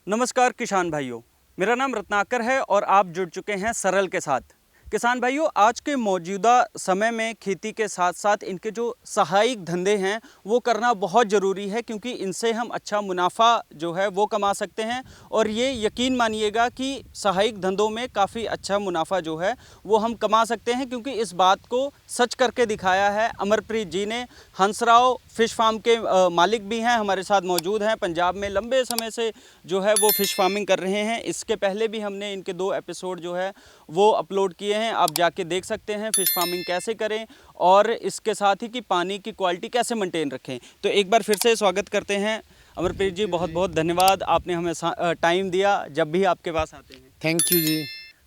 नमस्कार किसान भाइयों, मेरा नाम रत्नाकर है और आप जुड़ चुके हैं सरल के साथ। किसान भाइयों, आज के मौजूदा समय में खेती के साथ साथ इनके जो सहायक धंधे हैं वो करना बहुत ज़रूरी है, क्योंकि इनसे हम अच्छा मुनाफा जो है वो कमा सकते हैं। और ये यकीन मानिएगा कि सहायक धंधों में काफ़ी अच्छा मुनाफा जो है वो हम कमा सकते हैं, क्योंकि इस बात को सच करके दिखाया है अमरप्रीत जी ने। हंसराव फ़िश फार्म के मालिक भी हैं, हमारे साथ मौजूद हैं। पंजाब में लंबे समय से जो है वो फ़िश फार्मिंग कर रहे हैं। इसके पहले भी हमने इनके 2 एपिसोड जो है वो अपलोड किए हैं, आप जाके देख सकते हैं फ़िश फार्मिंग कैसे करें और इसके साथ ही कि पानी की क्वालिटी कैसे मेंटेन रखें। तो एक बार फिर से स्वागत करते हैं अमरप्रीत जी, बहुत बहुत धन्यवाद, आपने हमें टाइम दिया जब भी आपके पास आते हैं। थैंक यू जी।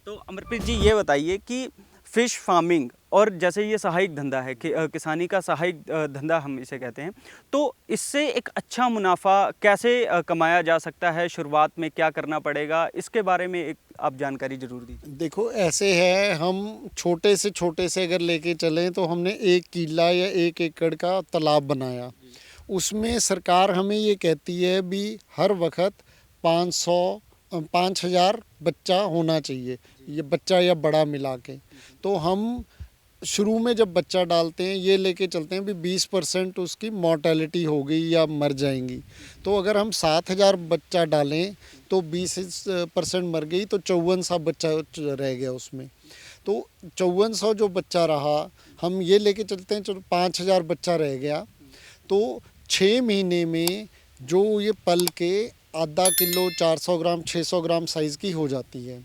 तो अमरप्रीत जी, ये बताइए कि फ़िश फार्मिंग और जैसे ये सहायक धंधा है कि किसानी का सहायक धंधा हम इसे कहते हैं, तो इससे एक अच्छा मुनाफा कैसे कमाया जा सकता है? शुरुआत में क्या करना पड़ेगा? इसके बारे में एक आप जानकारी ज़रूर दीजिए। देखो ऐसे है, हम छोटे से अगर लेके चलें तो हमने 1 किला या 1 एकड़ का तालाब बनाया। उसमें सरकार हमें ये कहती है भी हर वक्त 5,000 बच्चा होना चाहिए, ये बच्चा या बड़ा मिला के। तो हम शुरू में जब बच्चा डालते हैं ये लेके चलते हैं भी 20% उसकी मोर्टेलिटी हो गई या मर जाएंगी। तो अगर हम 7,000 बच्चा डालें तो 20% मर गई, तो 5400 बच्चा रह गया उसमें। तो 5400 जो बच्चा रहा, हम ये लेके चलते हैं चलो 5,000 बच्चा रह गया, तो 6 महीने में जो ये पल के आधा किलो 400 ग्राम 600 ग्राम साइज़ की हो जाती है।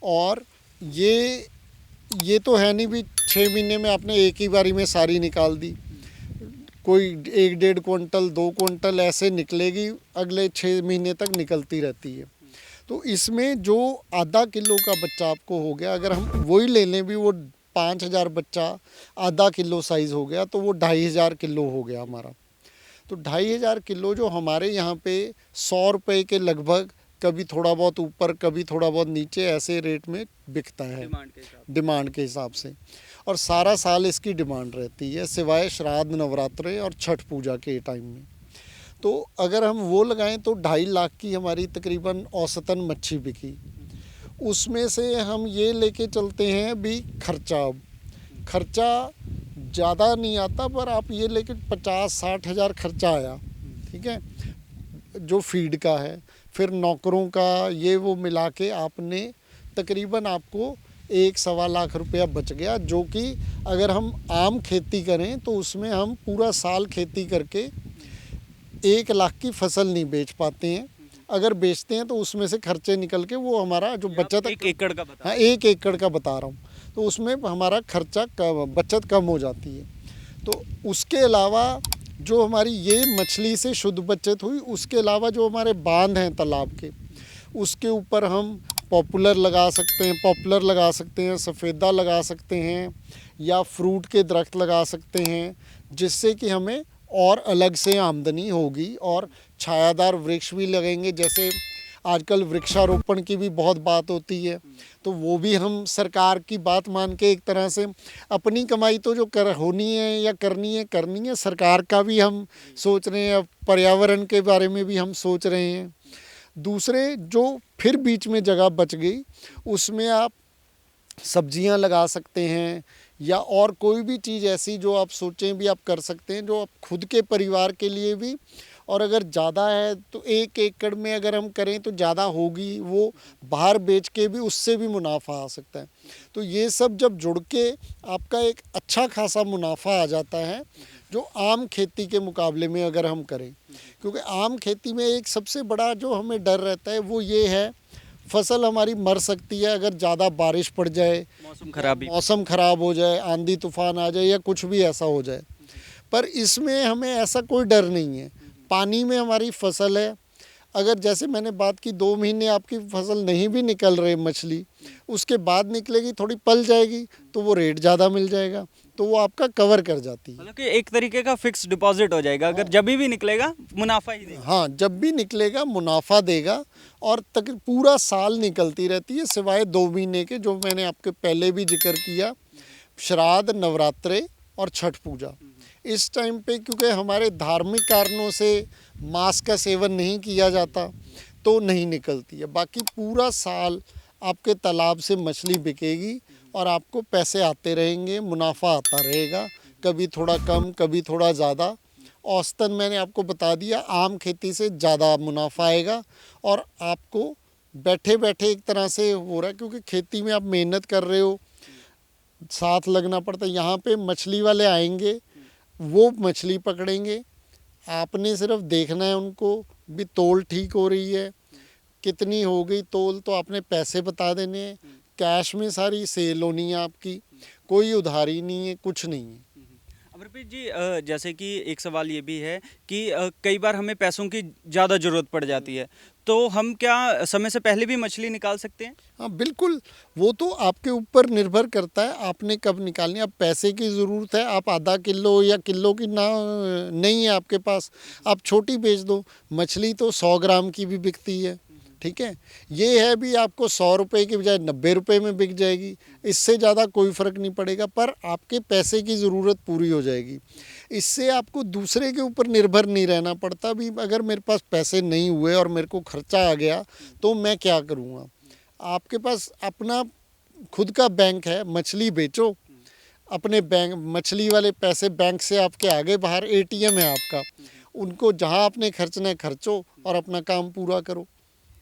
और ये तो है नहीं भी 6 महीने में आपने एक ही बारी में सारी निकाल दी। कोई 1-1.5 क्विंटल 2 क्विंटल ऐसे निकलेगी, अगले 6 महीने तक निकलती रहती है। तो इसमें जो आधा किलो का बच्चा आपको हो गया, अगर हम वही ले लें भी, वो 5,000 बच्चा आधा किलो साइज़ हो गया, तो वो 2,500 किलो हो गया हमारा। तो 2,500 किलो जो हमारे यहाँ पे 100 रुपये के लगभग, कभी थोड़ा बहुत ऊपर कभी थोड़ा बहुत नीचे, ऐसे रेट में बिकता है डिमांड के हिसाब से। और सारा साल इसकी डिमांड रहती है, सिवाय श्राद्ध, नवरात्रे और छठ पूजा के टाइम में। तो अगर हम वो लगाएं तो 2.5 लाख की हमारी तकरीबन औसतन मच्छी बिकी। उसमें से हम ये लेके चलते हैं भी खर्चा ज़्यादा नहीं आता, पर आप ये लेके 50-60 हज़ार खर्चा आया, ठीक है, जो फीड का है। फिर नौकरों का ये वो मिला के आपने तकरीबन आपको 1-1.25 लाख रुपया बच गया, जो कि अगर हम आम खेती करें तो उसमें हम पूरा साल खेती करके 1 लाख की फसल नहीं बेच पाते हैं। अगर बेचते हैं तो उसमें से खर्चे निकल के वो हमारा जो बचत 1 एकड़ का बता। हाँ, 1 एकड़ का बता रहा हूँ, तो उसमें हमारा खर्चा बचत कम हो जाती है। तो उसके अलावा जो हमारी ये मछली से शुद्ध बचत हुई, उसके अलावा जो हमारे बांध हैं तालाब के, उसके ऊपर हम पॉपुलर लगा सकते हैं, सफ़ेदा लगा सकते हैं, या फ्रूट के दरख्त लगा सकते हैं, जिससे कि हमें और अलग से आमदनी होगी। और छायादार वृक्ष भी लगेंगे, जैसे आजकल वृक्षारोपण की भी बहुत बात होती है, तो वो भी हम सरकार की बात मान के एक तरह से अपनी कमाई तो जो होनी है या करनी है, सरकार का भी हम सोच रहे हैं, पर्यावरण के बारे में भी हम सोच रहे हैं। दूसरे जो फिर बीच में जगह बच गई, उसमें आप सब्जियां लगा सकते हैं, या और कोई भी चीज़ ऐसी जो आप सोचें भी आप कर सकते हैं, जो आप खुद के परिवार के लिए भी। और अगर ज़्यादा है तो 1 एकड़ में अगर हम करें तो ज़्यादा होगी, वो बाहर बेच के भी उससे भी मुनाफा आ सकता है। तो ये सब जब जुड़ के आपका एक अच्छा खासा मुनाफा आ जाता है, जो आम खेती के मुकाबले में अगर हम करें। क्योंकि आम खेती में एक सबसे बड़ा जो हमें डर रहता है वो ये है, फसल हमारी मर सकती है अगर ज़्यादा बारिश पड़ जाए, मौसम ख़राब हो जाए, आंधी तूफान आ जाए, या कुछ भी ऐसा हो जाए। पर इसमें हमें ऐसा कोई डर नहीं है। पानी में हमारी फसल है, अगर जैसे मैंने बात की 2 महीने आपकी फसल नहीं भी निकल रही मछली, उसके बाद निकलेगी, थोड़ी पल जाएगी, तो वो रेट ज़्यादा मिल जाएगा, तो वो आपका कवर कर जाती है। मतलब कि एक तरीके का फिक्स डिपॉजिट हो जाएगा, अगर जब भी निकलेगा मुनाफा ही देगा। हाँ, जब भी निकलेगा मुनाफा देगा, और तक पूरा साल निकलती रहती है, सिवाय 2 महीने के जो मैंने आपके पहले भी जिक्र किया, श्राद्ध, नवरात्रे और छठ पूजा। इस टाइम पे क्योंकि हमारे धार्मिक कारणों से मांस का सेवन नहीं किया जाता, तो नहीं निकलती है। बाकी पूरा साल आपके तालाब से मछली बिकेगी और आपको पैसे आते रहेंगे, मुनाफा आता रहेगा, कभी थोड़ा कम कभी थोड़ा ज़्यादा। औसतन मैंने आपको बता दिया, आम खेती से ज़्यादा मुनाफा आएगा और आपको बैठे बैठे एक तरह से हो रहा है, क्योंकि खेती में आप मेहनत कर रहे हो, साथ लगना पड़ता है। यहाँ पे मछली वाले आएंगे, वो मछली पकड़ेंगे, आपने सिर्फ देखना है उनको भी तोल ठीक हो रही है, कितनी हो गई तोल, तो आपने पैसे बता देने हैं। कैश में सारी सेल होनी है आपकी, कोई उधारी नहीं है, कुछ नहीं है। अमरप्रीत जी, जैसे कि एक सवाल ये भी है कि कई बार हमें पैसों की ज़्यादा ज़रूरत पड़ जाती है, तो हम क्या समय से पहले भी मछली निकाल सकते हैं? हाँ बिल्कुल, वो तो आपके ऊपर निर्भर करता है आपने कब निकालनी है। अब पैसे की ज़रूरत है, आप आधा किलो या किलो की ना नहीं है आपके पास, आप छोटी बेच दो। मछली तो 100 ग्राम की भी बिकती है, ठीक है। ये है भी आपको 100 रुपये की बजाय 90 रुपये में बिक जाएगी, इससे ज़्यादा कोई फ़र्क नहीं पड़ेगा, पर आपके पैसे की ज़रूरत पूरी हो जाएगी। इससे आपको दूसरे के ऊपर निर्भर नहीं रहना पड़ता भी अगर मेरे पास पैसे नहीं हुए और मेरे को खर्चा आ गया तो मैं क्या करूँगा। आपके पास अपना खुद का बैंक है, मछली बेचो, अपने बैंक मछली वाले पैसे बैंक से आपके आगे बाहर एटीएम है आपका, उनको जहाँ आपने खर्चना है खर्चो और अपना काम पूरा करो।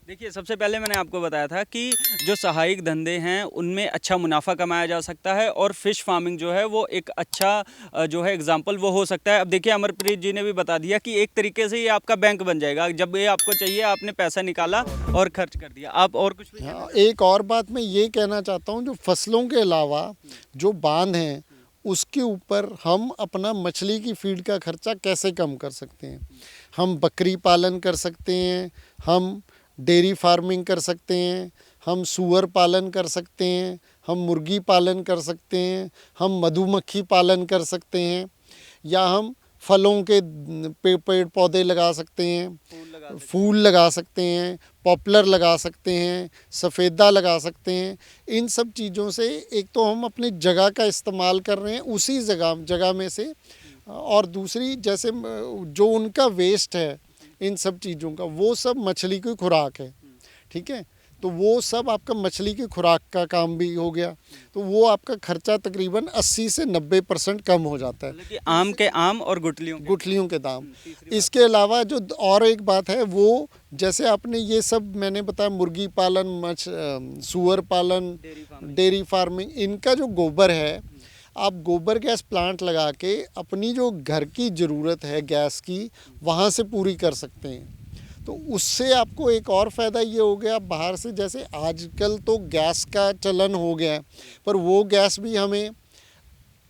देखिए, सबसे पहले मैंने आपको बताया था कि जो सहायक धंधे हैं उनमें अच्छा मुनाफा कमाया जा सकता है और फिश फार्मिंग जो है वो एक अच्छा जो है एग्जाम्पल वो हो सकता है। अब देखिए, अमरप्रीत जी ने भी बता दिया कि एक तरीके से ये आपका बैंक बन जाएगा, जब ये आपको चाहिए आपने पैसा निकाला और खर्च कर दिया। आप और कुछ भी कहना हाँ, एक और बात मैं ये कहना चाहता हूँ, जो फसलों के अलावा जो बांध हैं उसके ऊपर हम अपना मछली की फीड का खर्चा कैसे कम कर सकते हैं। हम बकरी पालन कर सकते हैं, हम डेयरी फार्मिंग कर सकते हैं, हम सूअर पालन कर सकते हैं, हम मुर्गी पालन कर सकते हैं, हम मधुमक्खी पालन कर सकते हैं, या हम फलों के पेड़ पौधे लगा सकते हैं, फूल लगा सकते हैं, पॉपुलर लगा सकते हैं, सफ़ेदा लगा सकते हैं। इन सब चीज़ों से एक तो हम अपनी जगह का इस्तेमाल कर रहे हैं उसी जगह में से, और दूसरी जैसे जो उनका वेस्ट है इन सब चीज़ों का, वो सब मछली की खुराक है, ठीक है। तो वो सब आपका मछली की खुराक का काम भी हो गया, तो वो आपका खर्चा तकरीबन 80 से 90% कम हो जाता है। मतलब कि आम के आम और गुठलियों के दाम। इसके अलावा जो और एक बात है, वो जैसे आपने ये सब मैंने बताया, मुर्गी पालन, सूअर पालन, डेयरी फार्मिंग, इनका जो गोबर है, आप गोबर गैस प्लांट लगा के अपनी जो घर की ज़रूरत है गैस की, वहाँ से पूरी कर सकते हैं। तो उससे आपको एक और फ़ायदा ये हो गया, बाहर से जैसे आजकल तो गैस का चलन हो गया है, पर वो गैस भी हमें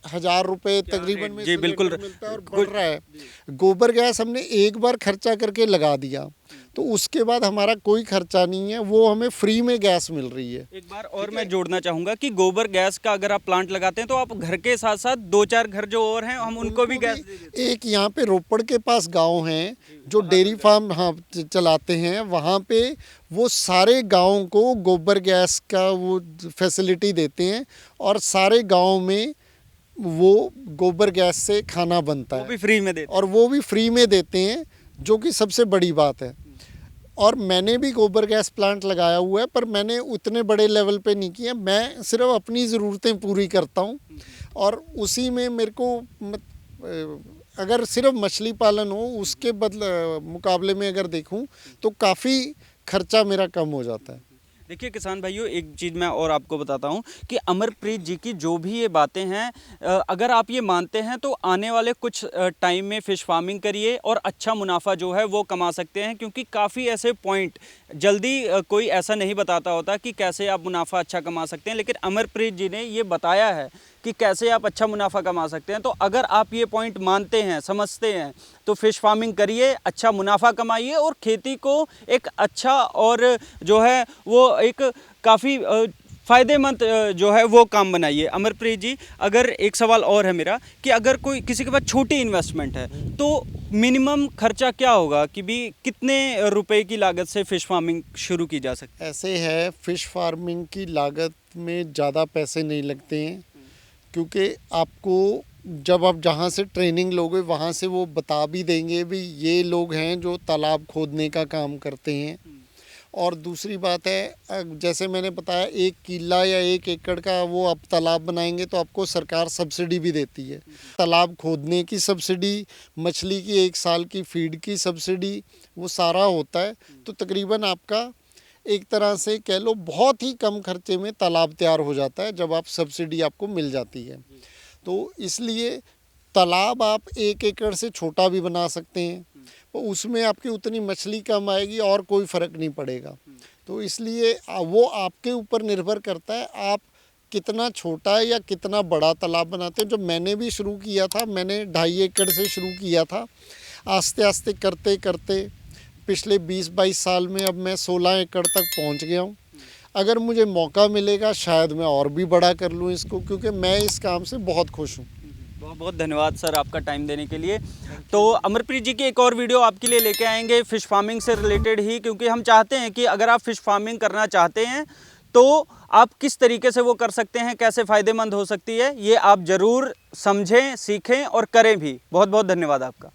1000 रुपये तकरीबन में जी बिल्कुल मिलता है और बढ़ रहा है। गोबर गैस हमने एक बार खर्चा करके लगा दिया तो उसके बाद हमारा कोई खर्चा नहीं है, वो हमें फ्री में गैस मिल रही है। एक बार और मैं जोड़ना चाहूँगा कि गोबर गैस का अगर आप प्लांट लगाते हैं तो आप घर के साथ साथ 2-4 घर जो और हैं हम उनको भी गैस दे देते हैं। एक यहाँ पे रोपड़ के पास गांव हैं जो डेयरी फार्म चलाते हैं, वहाँ पे वो सारे गांव को गोबर गैस का वो फैसिलिटी देते हैं और सारे गांव में वो गोबर गैस से खाना बनता वो है, भी फ्री में देते और वो भी फ्री में देते हैं, जो कि सबसे बड़ी बात है। और मैंने भी गोबर गैस प्लांट लगाया हुआ है, पर मैंने उतने बड़े लेवल पे नहीं किया, मैं सिर्फ अपनी ज़रूरतें पूरी करता हूँ और उसी में मेरे को अगर सिर्फ मछली पालन हो उसके मुकाबले में अगर देखूँ तो काफ़ी खर्चा मेरा कम हो जाता है। देखिए किसान भाइयों, एक चीज़ मैं और आपको बताता हूँ कि अमरप्रीत जी की जो भी ये बातें हैं, अगर आप ये मानते हैं तो आने वाले कुछ टाइम में फ़िश फार्मिंग करिए और अच्छा मुनाफा जो है वो कमा सकते हैं, क्योंकि काफ़ी ऐसे पॉइंट जल्दी कोई ऐसा नहीं बताता होता कि कैसे आप मुनाफा अच्छा कमा सकते हैं, लेकिन अमरप्रीत जी ने ये बताया है कि कैसे आप अच्छा मुनाफा कमा सकते हैं। तो अगर आप ये पॉइंट मानते हैं, समझते हैं, तो फ़िश फार्मिंग करिए, अच्छा मुनाफा कमाइए और खेती को एक अच्छा और जो है वो एक काफ़ी फ़ायदेमंद जो है वो काम बनाइए। अमरप्रीत जी, अगर एक सवाल और है मेरा कि अगर कोई किसी के पास छोटी इन्वेस्टमेंट है तो मिनिमम खर्चा क्या होगा कि भी कितने रुपए की लागत से फ़िश फार्मिंग शुरू की जा सकती है? ऐसे है, फ़िश फार्मिंग की लागत में ज़्यादा पैसे नहीं लगते हैं, क्योंकि आपको जब आप जहाँ से ट्रेनिंग लोगे वहाँ से वो बता भी देंगे भी ये लोग हैं जो तालाब खोदने का काम करते हैं, और दूसरी बात है, जैसे मैंने बताया 1 किला या 1 एकड़ का वो आप तालाब बनाएंगे तो आपको सरकार सब्सिडी भी देती है। तालाब खोदने की सब्सिडी, मछली की 1 साल की फीड की सब्सिडी, वो सारा होता है। तो तकरीबन आपका एक तरह से कह लो बहुत ही कम खर्चे में तालाब तैयार हो जाता है जब आप सब्सिडी आपको मिल जाती है। तो इसलिए तालाब आप 1 एकड़ से छोटा भी बना सकते हैं, तो उसमें आपकी उतनी मछली कम आएगी और कोई फ़र्क नहीं पड़ेगा। तो इसलिए वो आपके ऊपर निर्भर करता है आप कितना छोटा या कितना बड़ा तालाब बनाते हैं। जो मैंने भी शुरू किया था, मैंने 2.5 एकड़ से शुरू किया था। आस्ते आस्ते करते करते पिछले 20-22 साल में अब मैं 16 एकड़ तक पहुंच गया हूं। अगर मुझे मौका मिलेगा शायद मैं और भी बड़ा कर लूं इसको, क्योंकि मैं इस काम से बहुत खुश हूं। बहुत बहुत धन्यवाद सर आपका टाइम देने के लिए। तो अमरप्रीत जी की एक और वीडियो आपके लिए लेके आएंगे फ़िश फार्मिंग से रिलेटेड ही, क्योंकि हम चाहते हैं कि अगर आप फ़िश फार्मिंग करना चाहते हैं तो आप किस तरीके से वो कर सकते हैं, कैसे फ़ायदेमंद हो सकती है, ये आप ज़रूर समझें, सीखें और करें भी। बहुत बहुत धन्यवाद आपका।